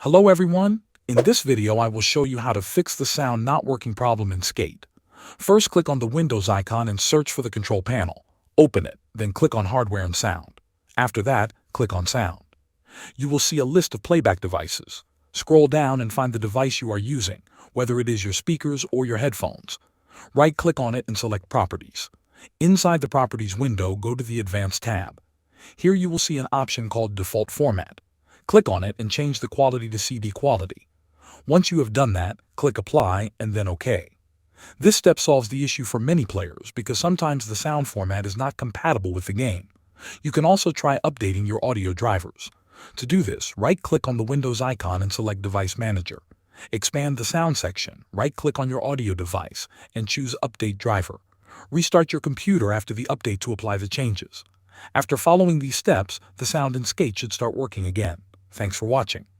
Hello everyone! In this video I will show you how to fix the sound not working problem in Skate. First click on the Windows icon and search for the control panel. Open it, then click on Hardware and Sound. After that, click on Sound. You will see a list of playback devices. Scroll down and find the device you are using, whether it is your speakers or your headphones. Right-click on it and select Properties. Inside the Properties window, go to the Advanced tab. Here you will see an option called Default Format. Click on it and change the quality to CD quality. Once you have done that, click Apply and then OK. This step solves the issue for many players because sometimes the sound format is not compatible with the game. You can also try updating your audio drivers. To do this, right-click on the Windows icon and select Device Manager. Expand the Sound section, right-click on your audio device, and choose Update Driver. Restart your computer after the update to apply the changes. After following these steps, the sound in Skate should start working again. Thanks for watching.